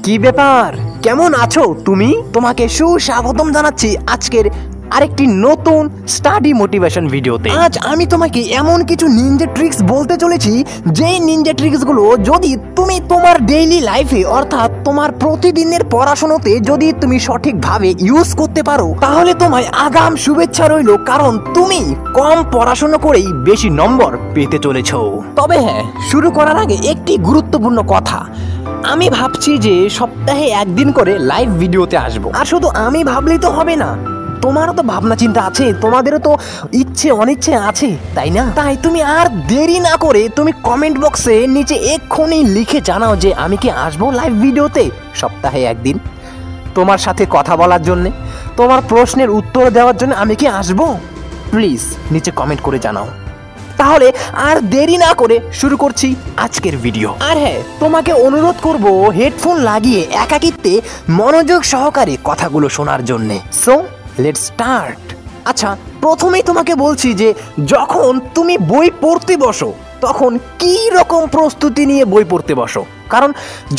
কি ব্যাপার, কেমন আছো তুমি? তোমাকে সুস্বাগতম জানাচ্ছি আজকের আরেকটি নতুন স্টাডি মোটিভেশন ভিডিওতে। আজ আমি তোমাকে এমন কিছু নিনজা ট্রিক্স বলতে চলেছি, যেই নিনজা ট্রিক্সগুলো যদি তুমি তোমার ডেইলি লাইফে অর্থাৎ তোমার প্রতিদিনের পড়াশোনাতে যদি তুমি সঠিকভাবে ইউজ করতে পারো, তাহলে তোমায় আগাম শুভেচ্ছা রইল, কারণ তুমি কম পড়াশোনা করেই বেশি নম্বর পেতে চলেছো। তবে হ্যাঁ, শুরু করার আগে একটি গুরুত্বপূর্ণ কথা। আমি ভাবছি যে সপ্তাহে একদিন করে লাইভ ভিডিওতে আসবো। আর শুধু আমি ভাবলেই তো হবে না, তোমারও তো ভাবনা চিন্তা আছে, তোমাদেরও তো ইচ্ছে অনিচ্ছে আছে, তাই না? তাই তুমি আর দেরি না করে তুমি কমেন্ট বক্সে নিচে এক্ষুনি লিখে জানাও যে আমি কি আসবো লাইভ ভিডিওতে সপ্তাহে একদিন, তোমার সাথে কথা বলার জন্যে, তোমার প্রশ্নের উত্তর দেওয়ার জন্য আমি কি আসবো। প্লিজ নিচে কমেন্ট করে জানাও। তাহলে আর দেরি না করে শুরু করছি আজকের ভিডিও। আর হ্যাঁ, তোমাকে অনুরোধ করব হেডফোন লাগিয়ে একাকিত্বে মনোযোগ সহকারে কথাগুলো শোনার জন্যে। So let's start. আচ্ছা, প্রথমেই তোমাকে বলছি যে যখন তুমি বই পড়তে বসো তখন কি রকম প্রস্তুতি নিয়ে বই পড়তে বসো, কারণ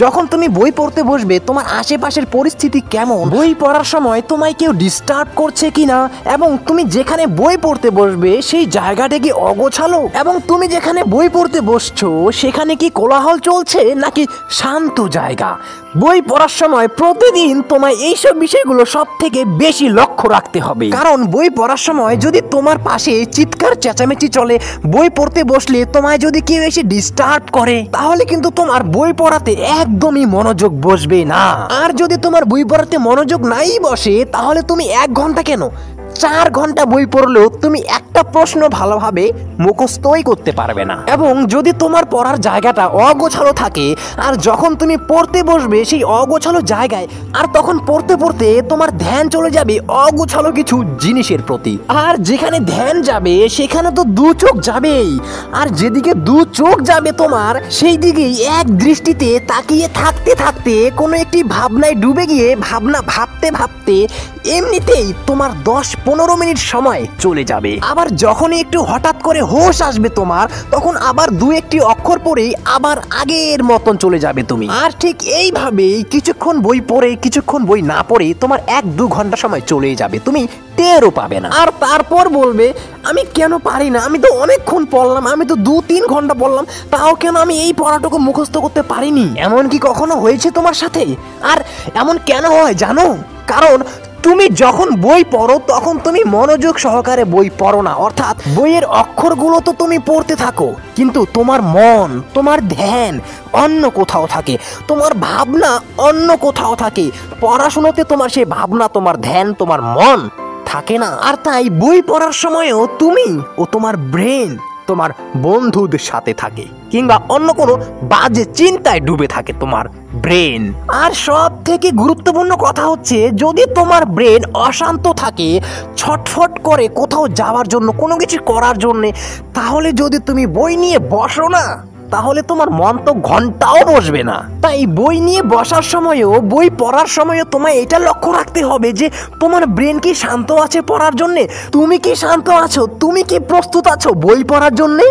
যখন তুমি বই পড়তে বসবে তোমার আশেপাশের পরিস্থিতি কেমন, বই পড়ার সময় তোমায় কেউ ডিস্টার্ব করছে কিনা, এবং তুমি যেখানে বই পড়তে বসবে সেই জায়গাটা কি অগোছালো, এবং তুমি যেখানে বই পড়তে বসছো সেখানে কি কোলাহল চলছে নাকি শান্ত জায়গা। বই পড়ার সময় প্রতিদিন তোমায় এইসব বিষয়গুলো সব থেকে বেশি লক্ষ্য রাখতে হবে, কারণ বই পড়ার সময় যদি তোমার পাশে চিৎকার চেঁচামেচি চলে, বই পড়তে বসলে তোমায় যদি কেউ এসে ডিস্টার্ব করে, তাহলে কিন্তু তোমার বই পড়াতে একদমই মনোযোগ বসবে না। আর যদি তোমার বই পড়াতে মনোযোগ নাই বসে, তাহলে তুমি 1 ঘন্টা কেন 4 ঘন্টা বই পড়লেও তুমি একটা প্রশ্ন ভালোভাবে মুখস্থই করতে পারবে না। এবং যদি তোমার পড়ার জায়গাটা অগোছালো থাকে, আর যখন তুমি পড়তে বসবে সেই অগোছালো জায়গায়, আর তখন পড়তে পড়তে তোমার ধ্যান চলে যাবে অগোছালো কিছু জিনিসের প্রতি, আর যেখানে ধ্যান যাবে সেখানে তো 2 চোখ যাবেই, আর যেদিকে 2 চোখ যাবে তোমার সেই দিকেই এক দৃষ্টিতে তাকিয়ে থাকতে থাকতে কোনো একটি ভাবনায় ডুবে গিয়ে ভাবনা ভাবতে ভাবতে এমনিতেই তোমার 10-15 মিনিট সময় চলে যাবে। আবার যখনই একটু হঠাৎ করে হোশ আসবে তোমার, তখন আবার 2-1টি অক্ষর পড়েই আবার আগের মতন চলে যাবে তুমি। আর ঠিক এইভাবেই কিছুক্ষণ বই পড়ে কিছুক্ষণ বই না পড়ে তোমার 1-2 ঘন্টা সময় চলে যাবে, তুমি টেরও পাবে না। আর তারপর বলবে আমি কেন পারি না, আমি তো অনেকক্ষণ পড়লাম, আমি তো 2-3 ঘন্টা পড়লাম, তাও কেন আমি এই পড়াটুকু মুখস্থ করতে পারিনি। এমন কি কখনো হয়েছে তোমার সাথে? আর এমন কেন হয় জানো? কারণ তুমি যখন বই পড়ো তখন তুমি মনোযোগ সহকারে বই পড়ো না, অর্থাৎ বইয়ের অক্ষরগুলো তো তুমি পড়তে থাকো, কিন্তু তোমার মন, তোমার ধ্যান অন্য কোথাও থাকে, তোমার ভাবনা অন্য কোথাও থাকে। পড়াশোনাতে তোমার সেই ভাবনা, তোমার ধ্যান, তোমার মন থাকে না। আর তাই বই পড়ার সময়ও তুমি ও তোমার ব্রেন তোমার বন্ধুদের সাথে থাকে, কিংবা অন্য কোনো বাজে চিন্তায় ডুবে থাকে তোমার ব্রেন। আর সব থেকে গুরুত্বপূর্ণ কথা হচ্ছে, যদি তোমার ব্রেন অশান্ত থাকে, ছটফট করে কোথাও যাওয়ার জন্য, কোনো কিছু করার জন্যে, তাহলে যদি তুমি বই নিয়ে বসো না, তাহলে তোমার মন তো ঘন্টাও বসবে না। তাই বই নিয়ে বসার সময়ও, বই পড়ার সময়ও তোমায় এটা লক্ষ্য রাখতে হবে যে তোমার ব্রেন কি শান্ত আছে পড়ার জন্যে, তুমি কি শান্ত আছো, তুমি কি প্রস্তুত আছো বই পড়ার জন্যে।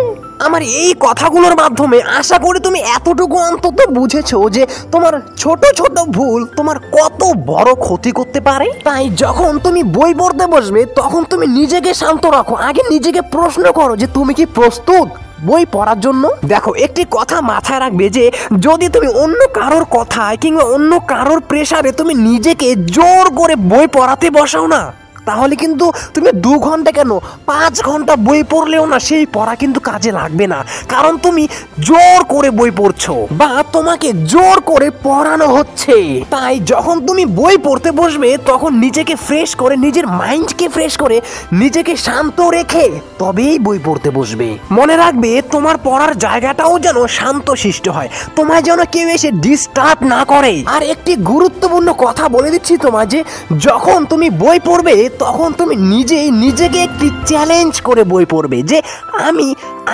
আমার এই কথাগুলোর মাধ্যমে আশা করি তুমি এতটুকু অন্তত বুঝেছো যে তোমার ছোট ছোট ভুল তোমার কত বড় ক্ষতি করতে পারে। তাই যখন তুমি বই পড়তে বসবে তখন তুমি নিজেকে শান্ত রাখো, আগে নিজেকে প্রশ্ন করো যে তুমি কি প্রস্তুত বই পড়ার জন্য। দেখো, একটি কথা মাথায় রাখবে যে যদি তুমি অন্য কারোর কথায় কিংবা অন্য কারোর প্রেসারে তুমি নিজেকে জোর করে বই পড়াতে বসাও না, তাহলে কিন্তু তুমি 2 ঘন্টা কেন 5 ঘন্টা বই পড়লেও না সেই পড়া কিন্তু কাজে লাগবে না, কারণ তুমি জোর করে বই পড়ছো বা তোমাকে জোর করে পড়ানো হচ্ছে। তাই যখন তুমি বই পড়তে বসবে তখন নিজেকে ফ্রেশ করে, নিজের মাইন্ডকে ফ্রেশ করে, নিজেকে শান্ত রেখে তবেই বই পড়তে বসবে। মনে রাখবে তোমার পড়ার জায়গাটাও যেন শান্ত শিষ্ট হয়, তোমায় যেন কেউ এসে ডিস্টার্ব না করে। আর একটি গুরুত্বপূর্ণ কথা বলে দিচ্ছি তোমায়, যে যখন তুমি বই পড়বে তখন তুমি নিজেই নিজেকে একটি চ্যালেঞ্জ করে বই পড়বে, যে আমি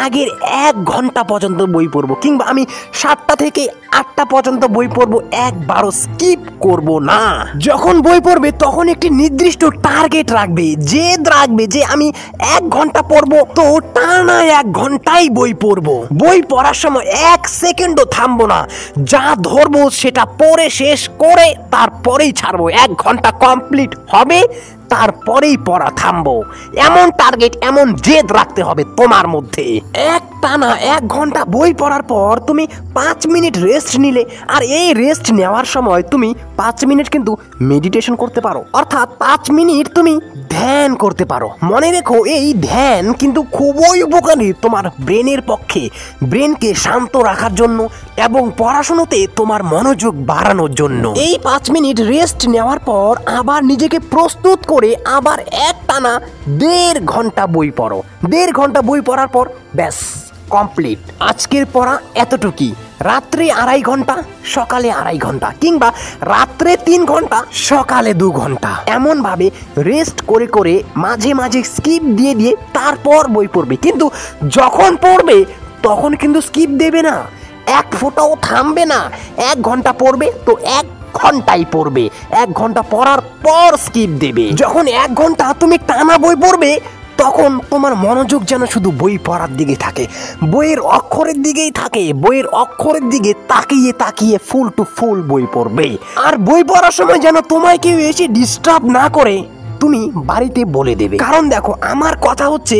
আগের 1 ঘন্টা পর্যন্ত বই পড়বো, কিংবা আমি 7টা থেকে 8টা পর্যন্ত বই পড়বো, একবারও স্কিপ করব না। যখন বই পড়বে তখন একটি নির্দিষ্ট টার্গেট রাখবে, জেদ রাখবে যে আমি 1 ঘন্টা পড়বো, তো টানা 1 ঘন্টাই বই পড়বো। বই পড়ার সময় 1 সেকেন্ডও থামবো না, যা ধরবো সেটা পড়ে শেষ করে তারপরেই ছাড়বো। 1 ঘন্টা কমপ্লিট হবে, তারপরেই পড়া থামবো। এমন টার্গেট, এমন জেদ রাখতে হবে তোমার মধ্যে। টানা 1 ঘন্টা বই পড়ার পর তুমি 5 মিনিট রেস্ট নিলে, আর এই রেস্ট নেওয়ার সময় তুমি 5 মিনিট কিন্তু মেডিটেশন করতে পারো, অর্থাৎ 5 মিনিট তুমি ধ্যান করতে পারো। মনে রেখো, এই ধ্যান কিন্তু খুবই উপকারী তোমার ব্রেনের পক্ষে, ব্রেনকে শান্ত রাখার জন্য এবং পড়াশোনাতে তোমার মনোযোগ বাড়ানোর জন্য। এই 5 মিনিট রেস্ট নেওয়ার পর আবার নিজেকে প্রস্তুত করে আবার টানা 1.5 ঘন্টা বই পড়ো। 1.5 ঘন্টা বই পড়ার পর ব্যাস কমপ্লিট। আজকের পড়া এতটুকুই। রাত্রে 2.5 ঘন্টা, সকালে 2.5 ঘন্টা, কিংবা রাত্রে 3 ঘন্টা, সকালে 2 ঘন্টা, এমন ভাবে রেস্ট করে করে মাঝে মাঝে স্কিপ দিয়ে দিয়ে তারপর বই পড়বে। কিন্তু যখন পড়বে তখন কিন্তু স্কিপ দেবে না, 1 ফোঁটাও থামবে না। 1 ঘন্টা পড়বে তো 1 ঘন্টাই পড়বে, 1 ঘন্টা পড়ার পর স্কিপ দেবে। যখন 1 ঘন্টা তুমি টানা বই পড়বে তখন তোমার মনোযোগ যেন শুধু বই পড়ার দিকে থাকে, বইয়ের অক্ষরের দিকেই থাকে, বইয়ের অক্ষরের দিকে তাকিয়ে তাকিয়ে ফুল টু ফুল বই পড়বে। আর বই পড়ার সময় যেন তোমায় কেউ এসে ডিস্টার্ব না করে তুমি বাড়িতে বলে দেবে। কারণ দেখো, আমার কথা হচ্ছে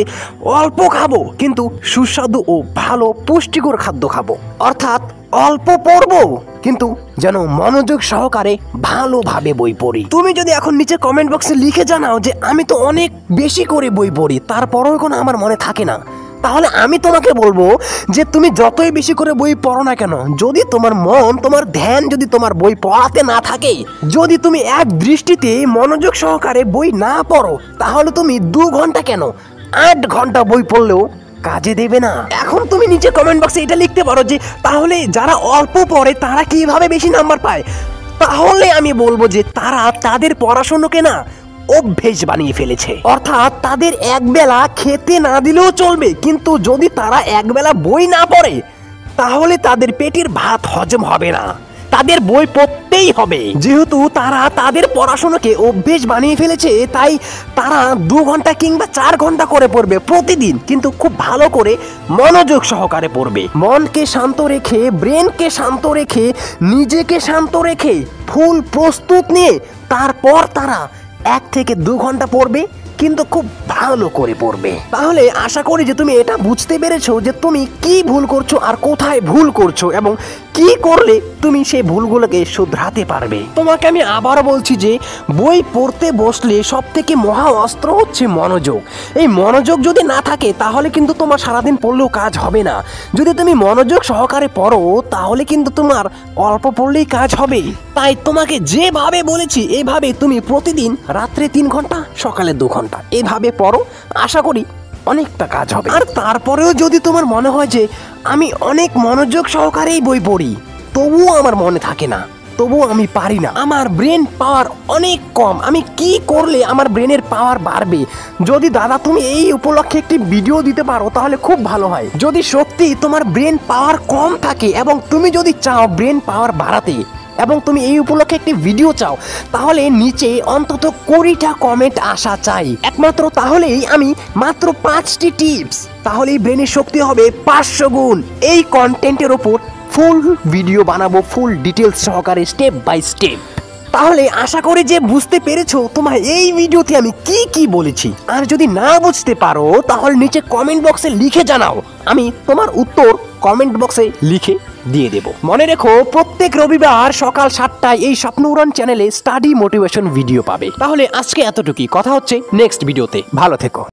অল্প খাবো কিন্তু সুস্বাদু ও ভালো পুষ্টিকর খাদ্য খাবো, অর্থাৎ অল্প পড়বো কিন্তু যেন মনোযোগ সহকারে ভালোভাবে বই পড়ি। তুমি যদি এখন নিচে কমেন্ট বক্সে লিখে জানাও যে আমি তো অনেক বেশি করে বই পড়ি, তারপরেও কোনো আমার মনে থাকে না, তাহলে আমি তোমাকে বলবো যে তুমি যতই বেশি করে বই পড়ো না কেন, যদি তোমার মন, তোমার ধ্যান যদি তোমার বই পড়াতে না থাকে, যদি তুমি এক দৃষ্টিতে মনোযোগ সহকারে বই না পড়ো, তাহলে তুমি 2 ঘন্টা কেন 8 ঘন্টা বই পড়লেও কাজে দেবে না। এখন তুমি নিচে কমেন্ট বক্সে এটা লিখতে পারো যে তাহলে যারা অল্প পড়ে তারা কিভাবে বেশি নাম্বার পায়। তাহলে আমি বলবো যে তারা তাদের পড়াশোনাকে না অভ্যেস বানিয়ে ফেলেছে, অর্থাৎ তাদের একবেলা খেতে না দিলেও চলবে, কিন্তু যদি তারা একবেলা বই না পড়ে তাহলে তাদের পেটের ভাত হজম হবে না, তাদের বই পড়তেই হবে। যেহেতু তারা তাদের পড়াশোনাকে অভ্যেস বানিয়ে ফেলেছে, তাই তারা 2 ঘন্টা কিংবা 4 ঘন্টা করে পড়বে প্রতিদিন, কিন্তু খুব ভালো করে মনোযোগ সহকারে পড়বে। মনকে শান্ত রেখে, ব্রেনকে শান্ত রেখে, নিজেকে শান্ত রেখে, ফুল প্রস্তুত নিয়ে তারপর তারা 1 থেকে 2 ঘন্টা পড়বে, কিন্তু খুব ভালো করে পড়বে। তাহলে আশা করি যে তুমি এটা বুঝতে পেরেছো যে তুমি কি ভুল করছো আর কোথায় ভুল করছো, এবং কি করলে তুমি সেই ভুলগুলোকে শুধরাতে পারবে। তোমাকে আমি আবারও বলছি যে বই পড়তে বসলে সব থেকে মহা অস্ত্র হচ্ছে মনোযোগ। এই মনোযোগ যদি না থাকে তাহলে কিন্তু তোমার সারাদিন পড়লেও কাজ হবে না। যদি তুমি মনোযোগ সহকারে পড়ো তাহলে কিন্তু তোমার অল্প পড়লেই কাজ হবে। তাই তোমাকে যেভাবে বলেছি এভাবে তুমি প্রতিদিন রাত্রে 3 ঘন্টা, সকালে 2 ঘন্টা এভাবে পড়ো, আশা করি অনেকটা কাজ হবে। আর তারপরেও যদি তোমার মনে হয় যে আমি অনেক মনোযোগ সহকারেই বই পড়ি, তবুও আমার মনে থাকে না, তবুও আমি পারি না, আমার ব্রেন পাওয়ার অনেক কম, আমি কি করলে আমার ব্রেনের পাওয়ার বাড়বে, যদি দাদা তুমি এই উপলক্ষে একটি ভিডিও দিতে পারো তাহলে খুব ভালো হয়। যদি সত্যি তোমার ব্রেন পাওয়ার কম থাকে এবং তুমি যদি চাও ব্রেন পাওয়ার বাড়াতে এবং তুমি এই উপলক্ষে একটি ভিডিও চাও, তাহলে নিচে অন্তত 20টা কমেন্ট আসা চাই একমাত্র। তাহলেই আমি মাত্র 5টি টিপস, তাহলেই ব্রেনের শক্তি হবে 500 গুণ। এই কন্টেন্টের ওপর ফুল ভিডিও বানাবো, ফুল ডিটেলস সহকারে, স্টেপ বাই স্টেপ। তাহলে আশা করি যে বুঝতে পেরেছো তোমার এই ভিডিওতে আমি কি কি বলেছি। আর যদি না বুঝতে পারো তাহলে নিচে কমেন্ট বক্সে লিখে জানাও, আমি তোমার উত্তর কমেন্ট বক্সে লিখে দিয়ে দেব। মনে রেখো, প্রত্যেক রবিবার সকাল 7টায় এই স্বপ্ন উড়ান চ্যানেলে স্টাডি মোটিভেশন ভিডিও পাবে। তাহলে আজকে এতটুকুই, কথা হচ্ছে নেক্সট ভিডিওতে। ভালো থেকো।